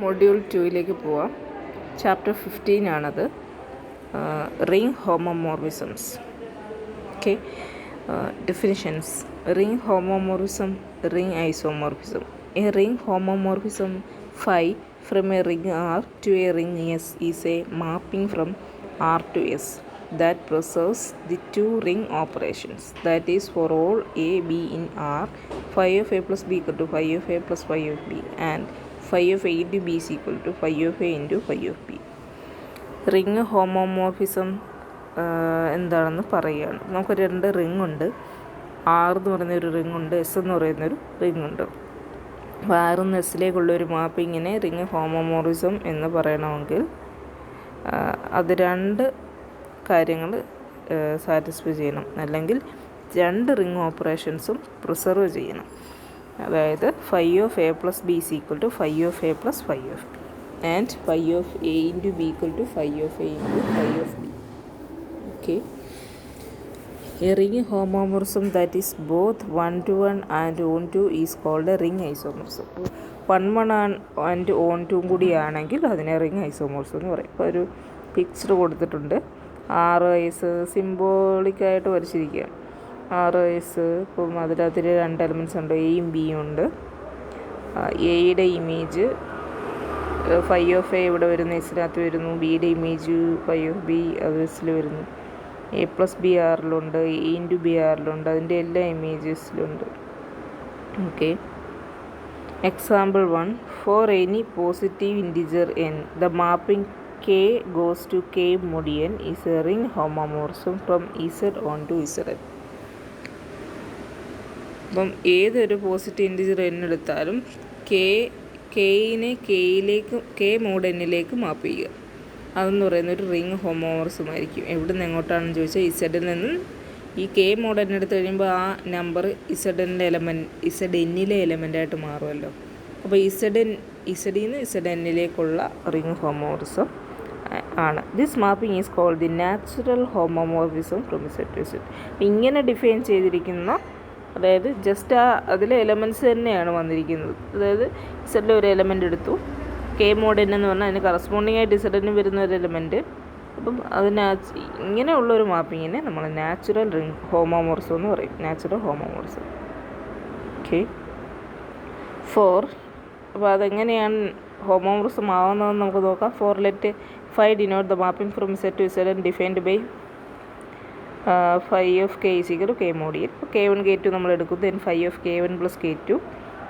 Module 2ലേക്ക് പോവാം. Chapter 15 ആണത്. Ring homomorphisms. Okay, definitions. Ring homomorphism, ring isomorphism. A ring homomorphism phi from a ring R to a ring S is a mapping from R to S that preserves the two ring operations. That is, for all A, B in R, phi of A plus B equal to phi of A plus phi of B, and phi of A into B is equal to phi of A into phi of B. Ring homomorphism എന്താണെന്ന് പറയുകയാണ്. നമുക്ക് രണ്ട് ring ഉണ്ട്. R എന്ന് പറയുന്നൊരു ring ഉണ്ട്, S എന്ന് പറയുന്നൊരു റിംഗ് ഉണ്ട്. അപ്പോൾ ആറിൽ നിന്ന് എസ്സിലേക്കുള്ളൊരു മാപ്പിങ്ങിനെ റിംഗ് ഹോമോമോർഫിസം എന്ന് പറയണമെങ്കിൽ അത് രണ്ട് കാര്യങ്ങൾ സാറ്റിസ്ഫൈ ചെയ്യണം, അല്ലെങ്കിൽ രണ്ട് റിംഗ് ഓപ്പറേഷൻസും പ്രിസർവ് ചെയ്യണം. അതായത് phi of a plus b is equal to phi of a plus phi of b, and phi of a into b equal to phi of a into phi of b. Okay, a ring homomorphism that is both 1-to-1 and on-to is called a ring isomorphism. 1-1 and on-to കൂടിയാണെങ്കിൽ അതിനെ ring isomorphism എന്ന് പറയും. ഇപ്പോൾ ഒരു picture കൊടുത്തിട്ടുണ്ട്. 6 വയസ്സ് സിംബോളിക്കായിട്ട് വരച്ചിരിക്കുകയാണ്. 6 വയസ്സ്. ഇപ്പം അതിനകത്തിൽ രണ്ട് എലമെൻറ്റ്സ് ഉണ്ട്, എയും ബിയും ഉണ്ട്. എയുടെ ഇമേജ് ഫൈ ഓഫ് എ ഇവിടെ വരുന്നു, എസിനകത്ത് വരുന്നു. ബിയുടെ ഇമേജ് ഫൈ ഓഫ് ബി അത് എസിൽ വരുന്നു. എ പ്ലസ് ബി ആറിലുണ്ട്, എ ഇൻറ്റു ബി ആറിലുണ്ട്. അതിൻ്റെ എല്ലാ ഇമേജസിലുണ്ട്. Okay, example 1. For any positive integer N the mapping K goes to K mod n is a ring homomorphism from Z onto Z N. അപ്പം ഏതൊരു positive integer N എടുത്താലും കെയിനെ K mod എന്നിലേക്ക് മാപ്പ് ചെയ്യുക. അതെന്ന് പറയുന്നൊരു റിംഗ് ഹോമോമോർഫിസം ആയിരിക്കും. എവിടെ നിന്ന് എങ്ങോട്ടാണെന്ന് ചോദിച്ചാൽ ഇസഡിൽ നിന്ന് ഈ കെ mod n എടുത്ത് കഴിയുമ്പോൾ ആ നമ്പർ ഇസഡിൻ്റെ ഇസഡ് എന്നിലെ എലമെൻ്റായിട്ട് മാറുമല്ലോ. അപ്പോൾ ഇസഡിൽ നിന്ന് ഇസഡ് എന്നിലേക്കുള്ള റിംഗ് ഹോമോമോർഫിസം ആണ്. This mapping is called the natural homomorphism from z to z. ഇങ്ങനെ ഡിഫൈൻ ചെയ്തിരിക്കുന്ന, അതായത് ജസ്റ്റ് അതിലെ എലമെൻറ്റ്സ് തന്നെയാണ് വന്നിരിക്കുന്നത്. അതായത് ഇസഡിലെ ഒരു എലമെൻ്റ് എടുത്തു, കെ mod n എന്ന് പറഞ്ഞാൽ അതിന് കറസ്പോണ്ടിങ് ആയിട്ട് ഇസഡിന് വരുന്ന ഒരു എലമെൻറ്റ്. അപ്പം അതിന് ഇങ്ങനെയുള്ളൊരു മാപ്പിങ്ങിനെ നമ്മൾ നാച്ചുറൽ റിംഗ് ഹോമോമോർഫിസം എന്ന് പറയും. Natural homomorphism. ഓക്കെ, അപ്പോൾ അതെങ്ങനെയാണ് ഹോമോമോർഫിസം ആവുന്നതെന്ന് നമുക്ക് നോക്കാം. For let phi denote the mapping from z to z and defined by phi of k is equal to K mod n. ഇപ്പോൾ K1 K2 നമ്മൾ എടുക്കും. Then phi of K1 plus K2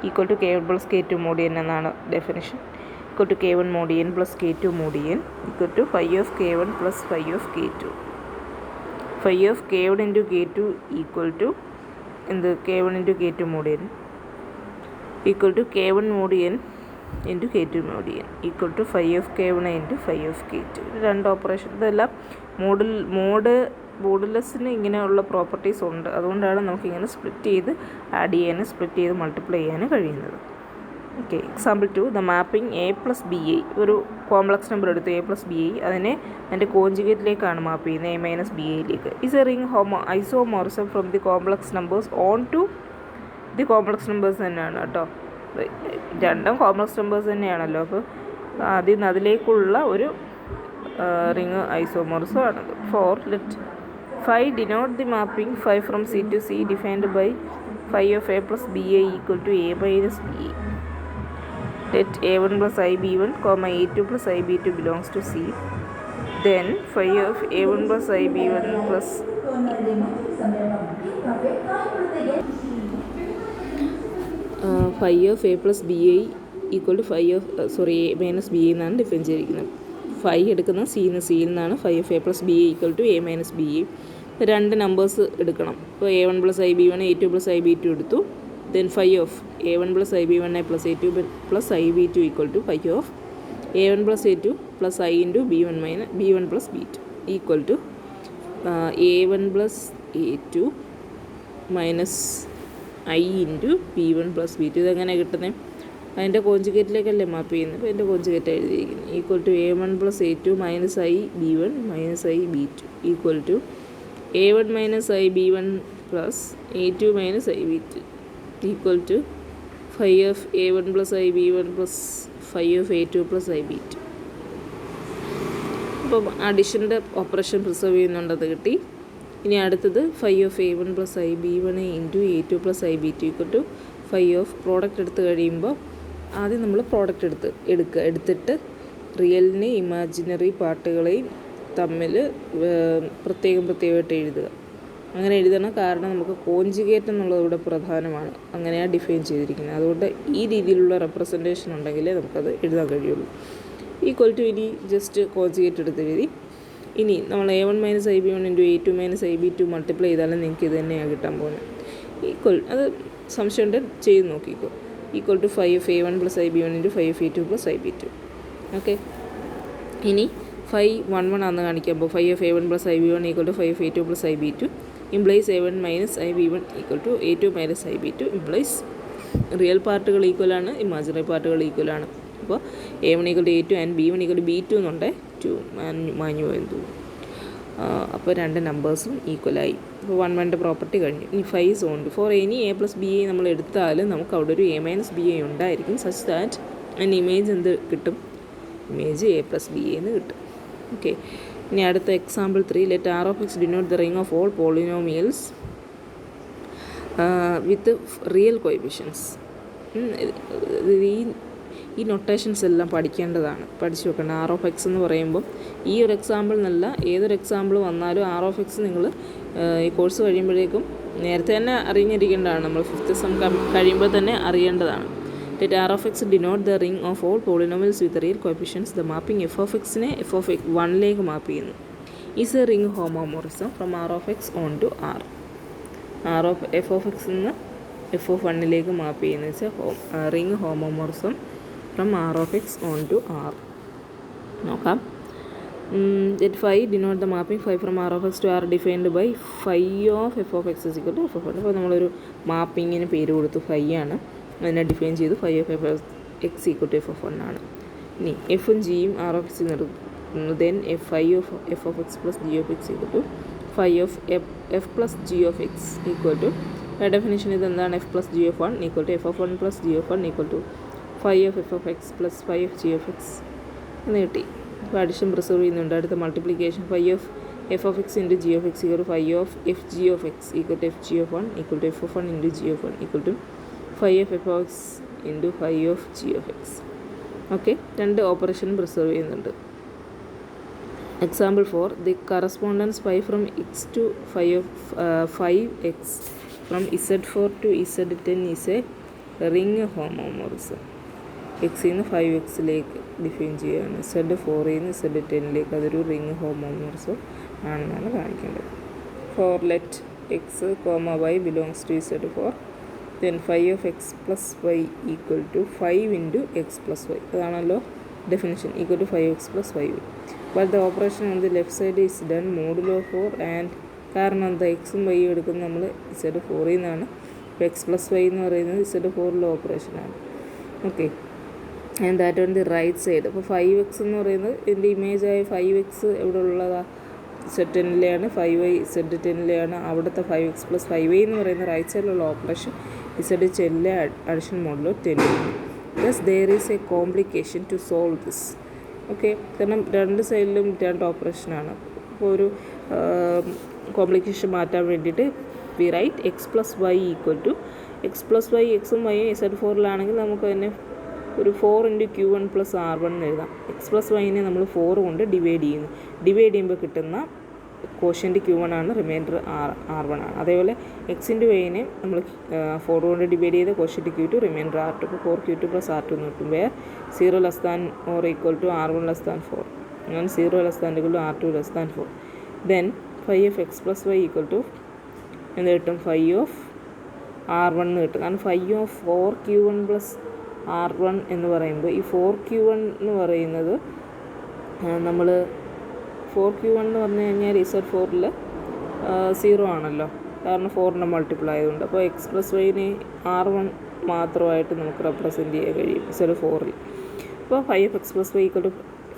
equal to K1 plus K2 mod n എന്നാണ് definition. equal to K1 mod n plus K2 mod n equal to phi of K1 plus phi of K2. Phi of K1 into K2 equal to K1 into K2 mod n equal to K1 mod n into K2 mod n equal to phi of K1 into phi of K2. രണ്ട് operation. ഇതെല്ലാം മോഡുലസിന് ഇങ്ങനെയുള്ള properties ഉണ്ട്. അതുകൊണ്ടാണ് നമുക്കിങ്ങനെ split ചെയ്ത് add ചെയ്യാനും split ചെയ്ത് multiply ചെയ്യാനും കഴിയുന്നത്. Okay, example 2. The mapping A plus B I, ഒരു കോംപ്ലക്സ് നമ്പർ എടുത്ത് എ പ്ലസ് ബി ഐ, അതിനെ അതിൻ്റെ കോഞ്ചുഗേറ്റിലേക്കാണ് മാപ്പ് ചെയ്യുന്നത്, എ മൈനസ് ബി ഐയിലേക്ക്. Is a ring isomorphism from the complex numbers onto the complex numbers തന്നെയാണ് കേട്ടോ. രണ്ടും കോംപ്ലക്സ് നമ്പേഴ്സ് തന്നെയാണല്ലോ. അപ്പോൾ അതിൽ നിന്ന് അതിലേക്കുള്ള ഒരു റിംഗ് ഐസോമോർഫിസം ആണത്. For let phi denote the mapping phi from c to c defined by phi of a plus B i equal to a minus b i. Let a1 plus ib1, a2 plus ib2 belongs to C. Then phi of a1 plus ib1 plus phi of a plus bi equal to phi of a minus bi എന്നാണ് define ചെയ്തിരിക്കുന്നത്. Phi എടുക്കുന്ന സിയിൽ നിന്നാണ് phi of a plus bi equal to a minus bi. രണ്ട് numbers എടുക്കണം. ഇപ്പോൾ a1 plus ib1, a2 plus ib2 എടുത്തു. Then phi of a1 plus ib1 plus a2 plus ib2 equal to phi of a1 plus a2 plus i into b1 minus b1 plus b2 equal to a1 plus a2 minus i into b1 plus b2. ഇതെങ്ങനെ കിട്ടുന്നത്? അതിൻ്റെ കോഞ്ചുഗേറ്റിലേക്കല്ലേ മാപ്പ് ചെയ്യുന്നത്. അപ്പോൾ അതിൻ്റെ conjugate എഴുതിയിരിക്കുന്നത് equal to a1 plus a2 minus i b1 minus i b2 equal to a1 minus i b1 plus a2 minus i b2 equal to phi of a1 plus ib1 plus phi of a2 plus ib2. അപ്പം അഡിഷൻ്റെ operation preserve ചെയ്യുന്നുണ്ടത് കിട്ടി. ഇനി അടുത്തത് phi of a1 plus ib1 into a2 plus ib2 equal to phi of product എടുത്ത് കഴിയുമ്പോൾ ആദ്യം നമ്മൾ product എടുത്തിട്ട് റിയലിനെ imaginary പാർട്ടുകളെയും തമ്മിൽ പ്രത്യേകമായിട്ട് എഴുതുക. അങ്ങനെ എഴുതണം, കാരണം നമുക്ക് കോഞ്ചുഗേറ്റ് എന്നുള്ളത് ഇവിടെ പ്രധാനമാണ്. അങ്ങനെയാണ് ഡിഫൈൻ ചെയ്തിരിക്കുന്നത്. അതുകൊണ്ട് ഈ രീതിയിലുള്ള റെപ്രസെൻറ്റേഷൻ ഉണ്ടെങ്കിലേ നമുക്കത് എഴുതാൻ കഴിയുള്ളൂ. ഈക്വൽ ടു ഇനി ജസ്റ്റ് കോഞ്ചുഗേറ്റ് എടുത്ത് എഴുതി. ഇനി നമ്മൾ a1 minus ib1 into a2 minus ib2 multiply ചെയ്താലും നിങ്ങൾക്ക് ഇത് തന്നെയാണ് കിട്ടാൻ പോകുന്നത്. ഈക്വൽ അത് സംശയമുണ്ട്, ചെയ്ത് നോക്കിക്കോ. Equal to phi of a1 plus ib1 into phi of a2 plus ib2. Okay, ഇനി phi 1 ആണെന്ന് കാണിക്കുമ്പോൾ phi of a1 plus ib1 equal to phi of a2 plus ib2 implies a1 minus ib1 equal to a2 minus ib2 implies real പാർട്ടുകൾ ഈക്വലാണ്, imaginary പാർട്ടുകൾ ഈക്വലാണ്. അപ്പോൾ a1 equal to a2 and b1 equal to b2 എന്നുണ്ട്. 2 മാഞ്ഞു പോയെന്ന്. അപ്പോൾ രണ്ട് നമ്പേഴ്സും ഈക്വലായി. അപ്പോൾ 1 പ്രോപ്പർട്ടി കഴിഞ്ഞു. ഇനി phi is on for any a plus B നമ്മൾ എടുത്താലും നമുക്ക് അവിടെ ഒരു a മൈനസ് ബി ഉണ്ടായിരിക്കും. സച്ച് ദാറ്റ് അതിന് ഇമേജ് എന്ത് കിട്ടും? ഇമേജ് a പ്ലസ് ബി എന്ന് കിട്ടും. ഓക്കെ, ഇനി അടുത്ത example 3. Let R of x denote the ring of all polynomials with real coefficients. ഈ നൊട്ടേഷൻസ് എല്ലാം പഠിക്കേണ്ടതാണ്, പഠിച്ചു വെക്കണം. ആർ ഓഫ് എക്സ് എന്ന് പറയുമ്പോൾ ഈ ഒരു എക്സാമ്പിൾ എന്നല്ല, ഏതൊരു എക്സാമ്പിൾ വന്നാലും ആർ ഓഫ് എക്സ് നിങ്ങൾ ഈ കോഴ്സ് കഴിയുമ്പോഴേക്കും നേരത്തെ തന്നെ അറിഞ്ഞിരിക്കേണ്ടതാണ്. നമ്മൾ 5th സെം കഴിയുമ്പോൾ തന്നെ അറിയേണ്ടതാണ്. Let R of x denote the ring of all polynomials with real coefficients. The mapping f of x നെ f of x 1ലേക്ക് മാപ്പ് ചെയ്യുന്നു. Is a ring homomorphism from R of x on to R. R of f of x നിന്ന് f of 1ലേക്ക് മാപ്പ് ചെയ്യുന്ന വെച്ചാൽ ring homomorphism from R of x on to R. നോക്കാം. Let phi denote the mapping phi from R of x to R defined by phi of f of x is equal to f of 1. അപ്പോൾ നമ്മളൊരു മാപ്പിങ്ങിന് പേര് കൊടുത്തു, phi ആണ്. അതിനെ define ചെയ്തു. phi of f of x equal to f of 1 ആണ്. ഇനി എഫും ജിയും ആർ ഓഫ് എക്സ് നിർത്തുന്നു. Then phi of f of x plus g of x equal to phi of f plus g of x equal to, by definition ഇതെന്താണ്? f plus g of 1 equal to f of 1 plus g of 1 equal to phi of f of x plus phi of g of x എന്ന് കിട്ടി. അപ്പോൾ addition preserve ചെയ്യുന്നുണ്ട്. അടുത്ത multiplication phi of f of x into g of x equal to phi of f g of x equal to f g of 1 equal to f of 1 into g of 1 equal to phi of f of x into phi of g of x. Okay, രണ്ട് ഓപ്പറേഷനും preserve ചെയ്യുന്നുണ്ട്. Example 4. The correspondence phi from x to phi of 5x from z4 to z10 is a ring homomorphism. എക്സിൽ നിന്ന് 5x define ചെയ്യുകയാണ്. z4 നിന്ന് z10 അതൊരു ring homomorphism ആണെന്നാണ് കാണിക്കേണ്ടത്. For let x, y belongs to z4, then phi of x plus y equal to 5 into x plus y. അതാണല്ലോ definition, equal to 5x plus 5y. But the operation on the left side is done modulo 4 and കാരണം എന്താ, എക്സും വൈയും എടുക്കുന്നത് നമ്മൾ z4 നിന്നാണ്. അപ്പോൾ x plus y എന്ന് പറയുന്നത് z4ലെ ഓപ്പറേഷനാണ്. Okay, and that on the right side. അപ്പോൾ 5x എന്ന് പറയുന്നത് ഇതിൻ്റെ ഇമേജായ 5x എവിടെ ഉള്ളതാണ്? z10ലെയാണ്. 5y z10ലെയാണ്. അവിടുത്തെ 5x plus 5y എന്ന് പറയുന്ന റൈറ്റ് സൈഡിലുള്ള ഓപ്പറേഷൻ z10ലെ addition modulo 10. Thus there is a complication to solve this. Okay, കാരണം രണ്ട് സൈഡിലും രണ്ട് ഓപ്പറേഷനാണ്. അപ്പോൾ ഒരു കോംപ്ലിക്കേഷൻ മാറ്റാൻ വേണ്ടിയിട്ട് we write x plus y equal to x plus y, എക്സും വൈയും z4ലാണെങ്കിൽ നമുക്ക് തന്നെ ഒരു 4 ഇൻറ്റു Q1 പ്ലസ് R1 എന്ന് എഴുതാം. എക്സ് പ്ലസ് വൈനെ നമ്മൾ 4 കൊണ്ട് ഡിവൈഡ് ചെയ്യുന്നു. ഡിവൈഡ് ചെയ്യുമ്പോൾ കിട്ടുന്ന കോഷ്യൻ്റ് Q1 ആണ്, റിമൈൻഡർ R1 ആണ്. അതേപോലെ എക്സ് ഇൻറ്റു വൈനെ നമ്മൾ 4 കൊണ്ട് ഡിവൈഡ് ചെയ്ത കോഷ്യൻ്റ് Q2, റിമൈൻഡർ R2. ഇപ്പോൾ 4Q2 പ്ലസ് R2 എന്ന് കിട്ടും. Where 0 less than or equal to R1 less than 4. അങ്ങനെ 0 less than equal to R2 less than 4. Then phi of x plus y equal to എന്ത് കിട്ടും? phi of R1 എന്ന് കിട്ടും. കാരണം phi of 4Q1 plus R1 എന്ന് പറയുമ്പോൾ ഈ 4Q1 എന്ന് പറയുന്നത് നമ്മൾ 4Q1 എന്ന് പറഞ്ഞു കഴിഞ്ഞാൽ z4ൽ 0 ആണല്ലോ, കാരണം 4ൻ്റെ മൾട്ടിപ്പിൾ ആയതുകൊണ്ട്. അപ്പോൾ എക്സ് പ്ലസ് വൈനെ R1 മാത്രമായിട്ട് നമുക്ക് റെപ്രസെൻറ്റ് ചെയ്യാൻ കഴിയും z4ൽ. അപ്പോൾ 5x plus y equal to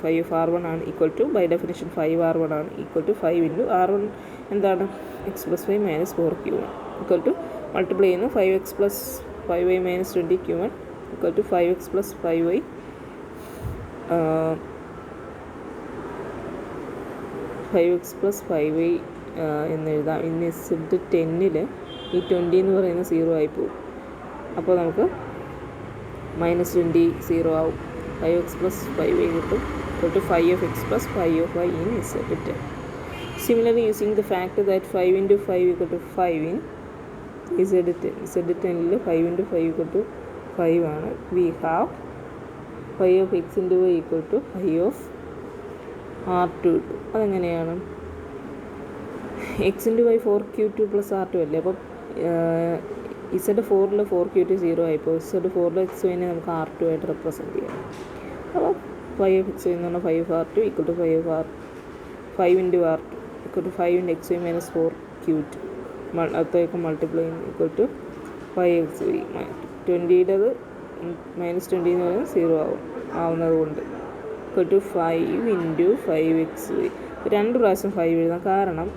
5 R1 ആണ്, equal to by definition 5 R1 ആണ്, ഈക്വൽ ടു 5 ഇൻറ്റു R1 എന്താണ്? X plus y minus 4Q1 equal to multiply ചെയ്യുന്നു 5x പ്ലസ് 5y minus 20q1 equal to 5x plus 5y 5x plus 5y എന്ന് എഴുതാം. ഇനി set 10ൽ ഈ 20 എന്ന് പറയുന്ന 0 ആയി പോകും. അപ്പോൾ നമുക്ക് -20 0 ആവും. 5x plus 5y കിട്ടും equal to 5 of x plus 5 of y in Z10. Similarly, using the fact that 5 into 5 equal to 5 in Z10, Z10ൽ 5 into 5 equal to 5 ആണ്. We have 5 of x into y equal to 5 of R2 കിട്ടും. അതെങ്ങനെയാണ്? x into y 4q2 plus R2 അല്ലേ. അപ്പം Z4ൽ 4q2 0 ആയിപ്പോൾ Z4ൽ x y-നെ നമുക്ക് R2 ആയിട്ട് represent ചെയ്യാം. അപ്പോൾ 5 of x y എന്ന് പറഞ്ഞാൽ 5 of R2 equal to 5 of R 5 into R2 equal to 5 into x y minus 4q2 അടുത്തേക്ക് മൾട്ടിപ്ലൈ equal to 5xy 20യുടേത് -20 എന്ന് പറയുന്നത് 0 ആവുന്നത് കൊണ്ട് equal to 5 into 5xy. 2 പ്രാവശ്യം 5 എഴുതാം. കാരണം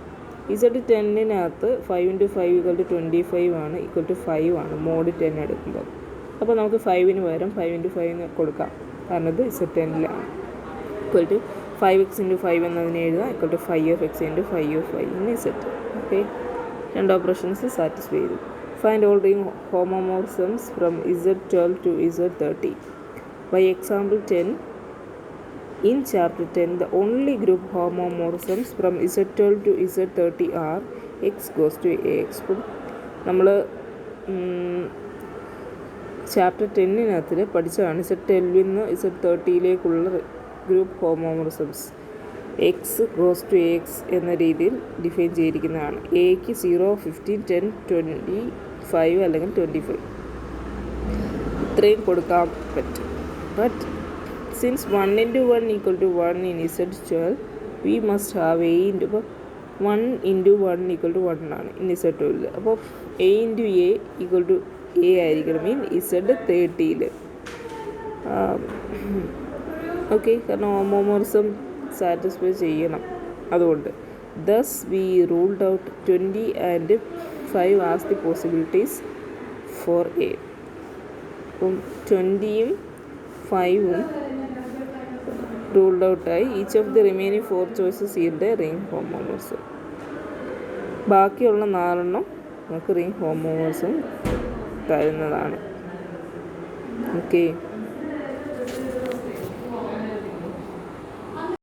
Z10-നകത്ത് 5 into 5 equal to 25 ആണ്, equal to 5 ആണ് മോഡ് 10 എടുക്കുമ്പോൾ. അപ്പോൾ നമുക്ക് 5-ന് പകരം 5 into 5 കൊടുക്കാം, കാരണം ഇത് Z10-ലാണ്. equal to 5x into 5 എന്നതിനെ എഴുതാം equal to 5 of x into 5 of y in Z. Okay, 2 operations satisfy ചെയ്തു. Find all ring homomorphisms from Z12 to Z30. By example 10, in chapter 10, the only group homomorphisms from Z12 to Z30 are x goes to ax. നമ്മൾ chapter 10-നകത്തിൽ പഠിച്ചതാണ് Z12 നിന്ന് Z30-യിലേക്കുള്ള group homomorphisms. X goes to X എന്ന രീതിയിൽ define ചെയ്തിരിക്കുന്നതാണ്. എക്ക് 0, 15, 10, 25 അല്ലെങ്കിൽ 25 ഇത്രയും കൊടുക്കാൻ പറ്റും. But since 1 into 1 equal to 1 in Z12, we must have a into 1 into 1 equal to 1 ആണ് in Z12. അപ്പോൾ a into a equal to a ആയിരിക്കണം in Z30-യിൽ. ഓക്കെ, കാരണം ഹോമോമോർഫിസം സാറ്റിസ്ഫൈ ചെയ്യണം. അതുകൊണ്ട് thus we ruled out 20 and 5 as the possibilities for a. അപ്പം 20-യും 5-ഉം ruled out ആയി. each of the remaining 4 choices yield a ring homomorphism. ബാക്കിയുള്ള 4 നമുക്ക് ring homomorphism തരുന്നതാണ്. Okay.